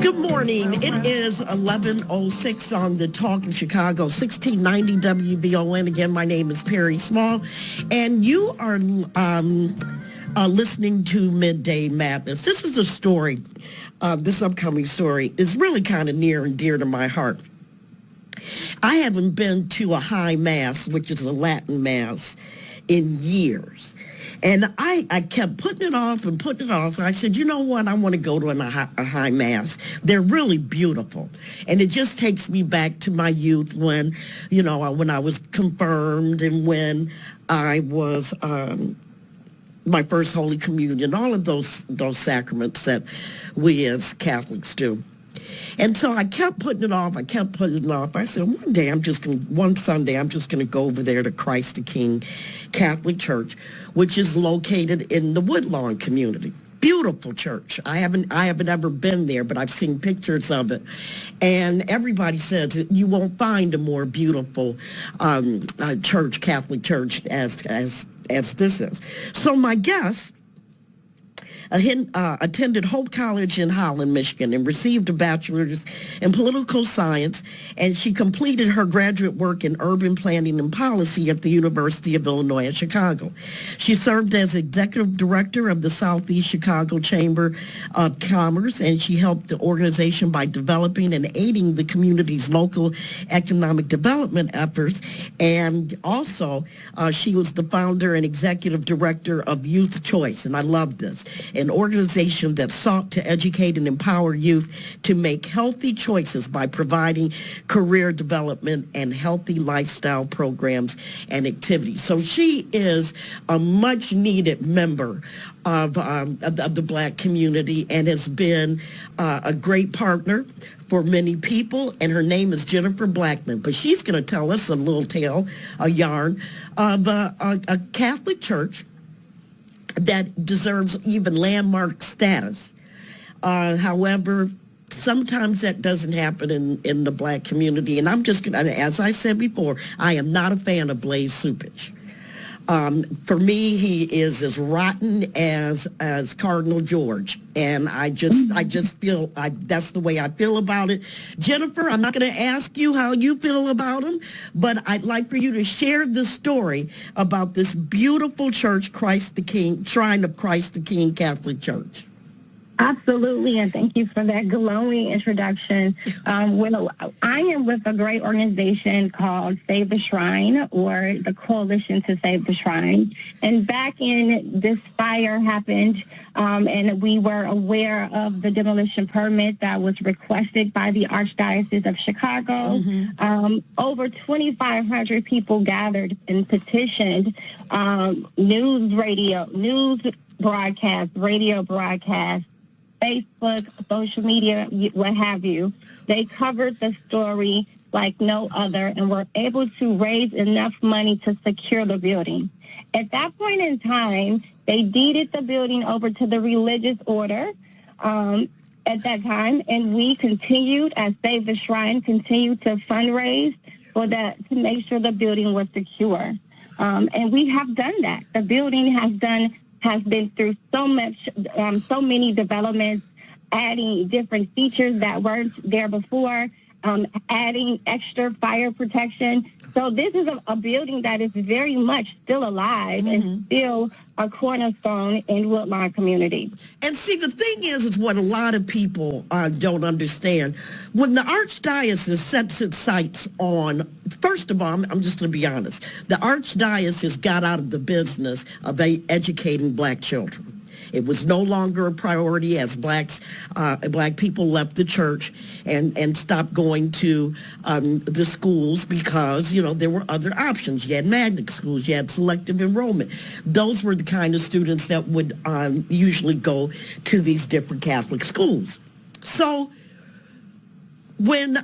Good morning. It is 11:06 on the Talk of Chicago, 1690 WVON. Again, my name is Perri Small, and you are listening to Midday Madness. This is a story, this upcoming story is really kind of near and dear to my heart. I haven't been to a high mass, which is a Latin mass, in years. And I kept putting it off and putting it off. And I said, you know what? I want to go to a high mass. They're really beautiful. And it just takes me back to my youth when I was confirmed and when I was my first Holy Communion, all of those sacraments that we as Catholics do. And so I kept putting it off. I said, one Sunday, I'm just going to go over there to Christ the King Catholic Church, which is located in the Woodlawn community. Beautiful church. I haven't ever been there, but I've seen pictures of it. And everybody says that you won't find a more beautiful church, Catholic church, as this is. So my guest attended Hope College in Holland, Michigan, and received a bachelor's in political science, and she completed her graduate work in urban planning and policy at the University of Illinois at Chicago. She served as executive director of the Southeast Chicago Chamber of Commerce, and she helped the organization by developing and aiding the community's local economic development efforts, and also she was the founder and executive director of Youth Choice, and I love this, an organization that sought to educate and empower youth to make healthy choices by providing career development and healthy lifestyle programs and activities. So she is a much needed member of the Black community and has been a great partner for many people, and her name is Jennifer Blackman. But she's going to tell us a little tale, a yarn of a Catholic church that deserves even landmark status. However, sometimes that doesn't happen in the Black community. And I'm just going to, as I said before, I am not a fan of Blaze Supich. For me, he is as rotten as Cardinal George. And I just feel that's the way I feel about it. Jennifer, I'm not going to ask you how you feel about him, but I'd like for you to share the story about this beautiful church, Christ the King, Shrine of Christ the King Catholic Church. Absolutely, and thank you for that glowing introduction. I am with a great organization called Save the Shrine, or the Coalition to Save the Shrine. And back in this fire happened, and we were aware of the demolition permit that was requested by the Archdiocese of Chicago. Mm-hmm. Over 2,500 people gathered and petitioned news broadcast, radio broadcast, Facebook, social media, what have you. They covered the story like no other and were able to raise enough money to secure the building. At that point in time, they deeded the building over to the religious order at that time, and we continued, as Save the Shrine, continued to fundraise for that to make sure the building was secure. And we have done that. The building has been through so many developments, adding different features that weren't there before, adding extra fire protection. So this is a building that is very much still alive, mm-hmm. and still a cornerstone in Woodlawn community. And see, the thing is what a lot of people don't understand. When the Archdiocese sets its sights on, first of all, I'm just going to be honest, the Archdiocese got out of the business of educating Black children. It was no longer a priority as Black people left the church and stopped going to the schools because, there were other options. You had magnet schools, you had selective enrollment. Those were the kind of students that would usually go to these different Catholic schools. So when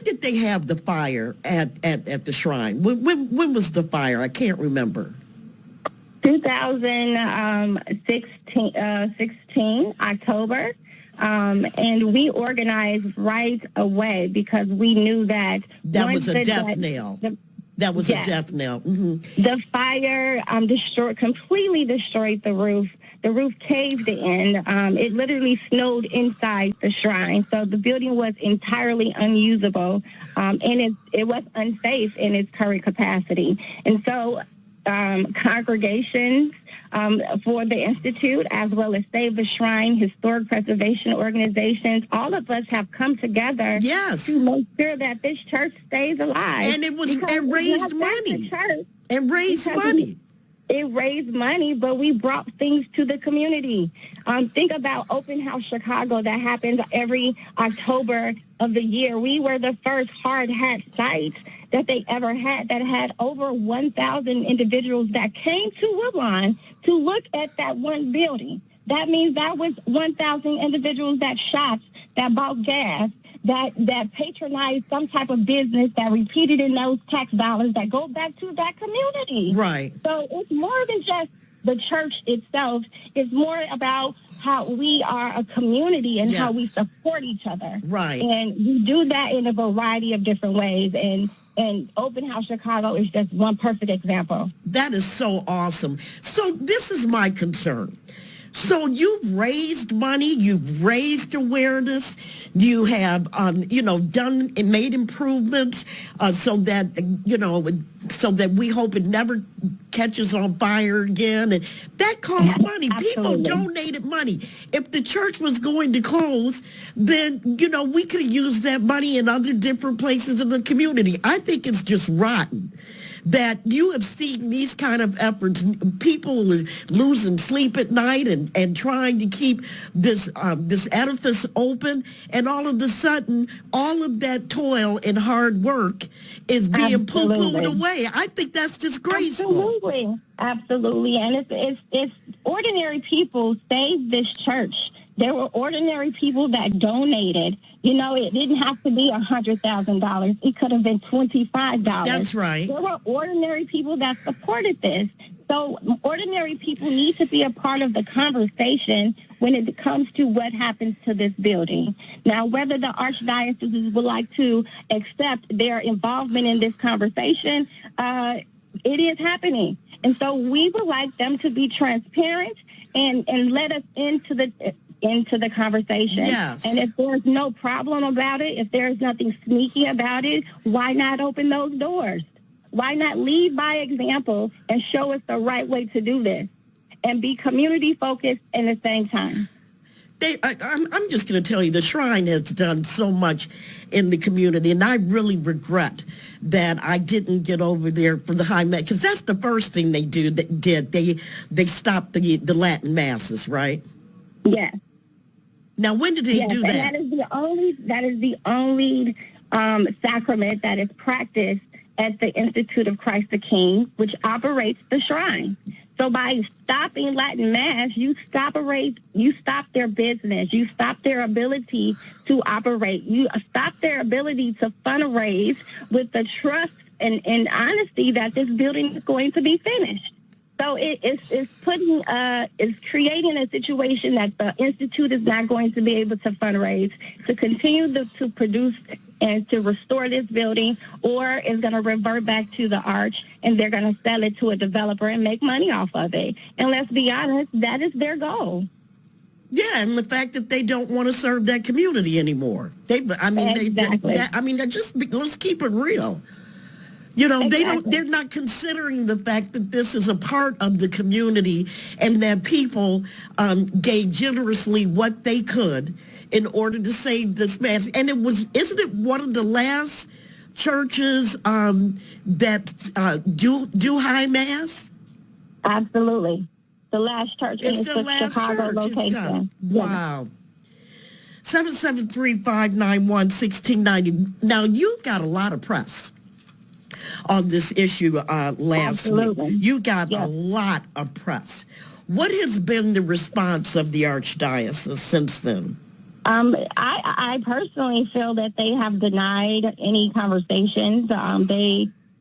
did they have the fire at the shrine? When was the fire? I can't remember. 2016, October, and we organized right away because we knew that was a death knell. That was a death knell. Mm-hmm. The fire completely destroyed the roof. the roof caved in. It literally snowed inside the shrine. So the building was entirely unusable, and it was unsafe in its current capacity. And so congregations for the Institute, as well as Save the Shrine, historic preservation organizations, all of us have come together to make sure that this church stays alive. And it raised money. And raised money. It raised money, but we brought things to the community. Think about Open House Chicago that happens every October of the year. We were the first hard hat site that they ever had that had over 1,000 individuals that came to Woodlawn to look at that one building. That means that was 1,000 individuals that shopped, that bought gas, that patronized some type of business, that repeated in those tax dollars that go back to that community. Right. So it's more than just the church itself. It's more about how we are a community and how we support each other. Right. And we do that in a variety of different ways. And Open House Chicago is just one perfect example. That is so awesome. So this is my concern. So you've raised money, you've raised awareness, you have, done and made improvements so that we hope it never catches on fire again. And that costs money. Absolutely. People donated money. If the church was going to close, then, we could have used that money in other different places in the community. I think it's just rotten that you have seen these kind of efforts, people losing sleep at night and trying to keep this edifice open, and all of a sudden, all of that toil and hard work is being poo-pooed away. I think that's disgraceful. Absolutely. And it's ordinary people saved this church. There were ordinary people that donated. It didn't have to be $100,000. It could have been $25. That's right. There were ordinary people that supported this. So ordinary people need to be a part of the conversation when it comes to what happens to this building. Now, whether the archdiocese would like to accept their involvement in this conversation, it is happening. And so we would like them to be transparent and let us into the conversation. Yes. And if there's no problem about it, if there's nothing sneaky about it, why not open those doors? Why not lead by example and show us the right way to do this and be community focused at the same time? I'm just going to tell you, the Shrine has done so much in the community, and I really regret that I didn't get over there for the High Mass, because that's the first thing they did. They stopped the Latin Masses, right? Yes. Now, when did they do that? And that is the only sacrament that is practiced at the Institute of Christ the King, which operates the Shrine. So by stopping Latin Mass, you stop their business. You stop their ability to operate. You stop their ability to fundraise with the trust and honesty that this building is going to be finished. So it's creating a situation that the Institute is not going to be able to fundraise, to continue to produce and to restore this building, or is going to revert back to the Arch, and they're going to sell it to a developer and make money off of it. And let's be honest, that is their goal. Yeah, and the fact that they don't want to serve that community anymore. Let's keep it real. Exactly. They're not considering the fact that this is a part of the community and that people gave generously what they could in order to save this mass. And isn't it one of the last churches that do High Mass? Absolutely. The last church in the Chicago location. Wow. 773-591-1690. Now, you got a lot of press on this issue last week. You got a lot of press. What has been the response of the Archdiocese since then? I personally feel that they have denied any conversations.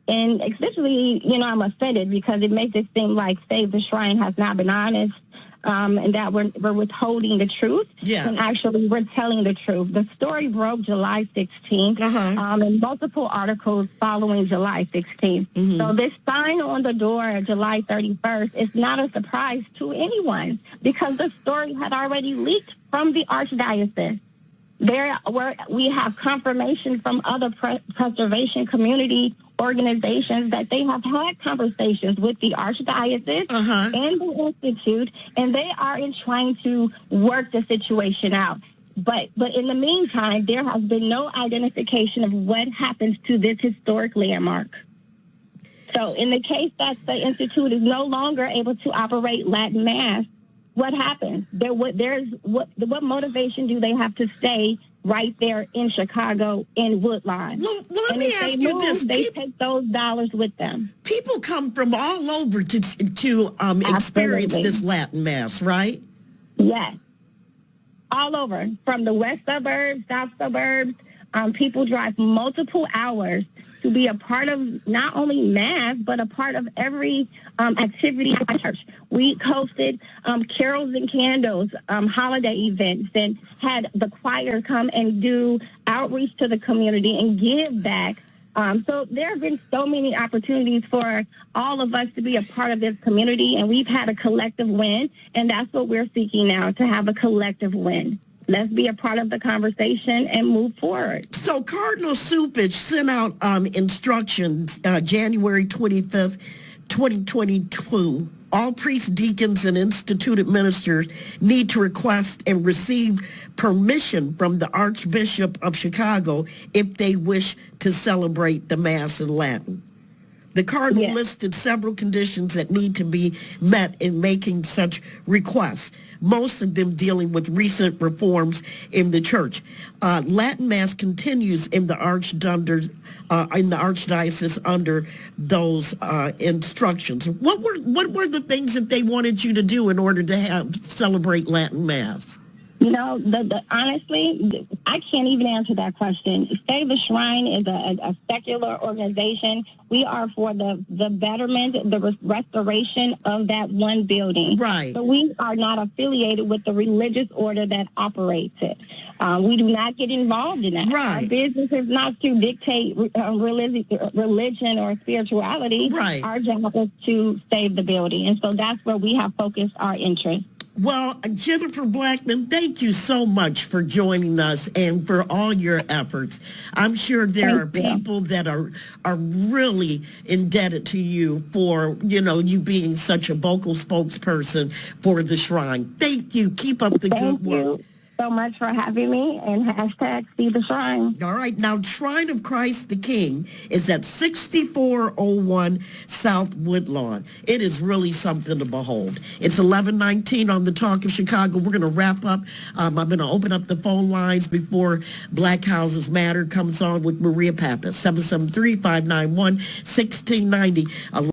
And especially, I'm offended because it makes it seem like Save the Shrine has not been honest. and that we're withholding the truth. Yes. And actually we're telling the truth. The story broke July 16th, and multiple articles following July 16th. So this sign on the door July 31st is not a surprise to anyone because the story had already leaked from the Archdiocese. We have confirmation from other preservation community organizations that they have had conversations with the Archdiocese and the Institute, and they are trying to work the situation out. But in the meantime, there has been no identification of what happens to this historic landmark. So in the case that the Institute is no longer able to operate Latin Mass, what happens? What motivation do they have to stay right there in Chicago in Woodlawn? Well, let and me if ask they you move, this. They take those dollars with them. People come from all over to experience this Latin Mass, right? Yes. All over. From the west suburbs, south suburbs. People drive multiple hours to be a part of not only Mass, but a part of every activity at the church. We hosted carols and candles, holiday events, and had the choir come and do outreach to the community and give back. So there have been so many opportunities for all of us to be a part of this community, and we've had a collective win, and that's what we're seeking now, to have a collective win. Let's be a part of the conversation and move forward. So Cardinal Supich sent out instructions January 25th, 2022. All priests, deacons, and instituted ministers need to request and receive permission from the Archbishop of Chicago if they wish to celebrate the Mass in Latin. The Cardinal listed several conditions that need to be met in making such requests, most of them dealing with recent reforms in the church. Latin Mass continues in the Archdiocese under those instructions. What were the things that they wanted you to do in order to celebrate Latin Mass? You know, honestly, I can't even answer that question. Save the Shrine is a secular organization. We are for the betterment, the restoration of that one building. Right. So we are not affiliated with the religious order that operates it. We do not get involved in that. Right. Our business is not to dictate religion or spirituality. Right. Our job is to save the building. And so that's where we have focused our interest. Well, Jennifer Blackman, thank you so much for joining us and for all your efforts. I'm sure there are people that are really indebted to you for, you being such a vocal spokesperson for the Shrine. Thank you. Keep up the good work. Thank you so much for having me, and #See the Shrine. All right. Now, Shrine of Christ the King is at 6401 South Woodlawn. It is really something to behold. It's 11:19 on the Talk of Chicago. We're going to wrap up. I'm going to open up the phone lines before Black Houses Matter comes on with Maria Pappas, 773-591-1690.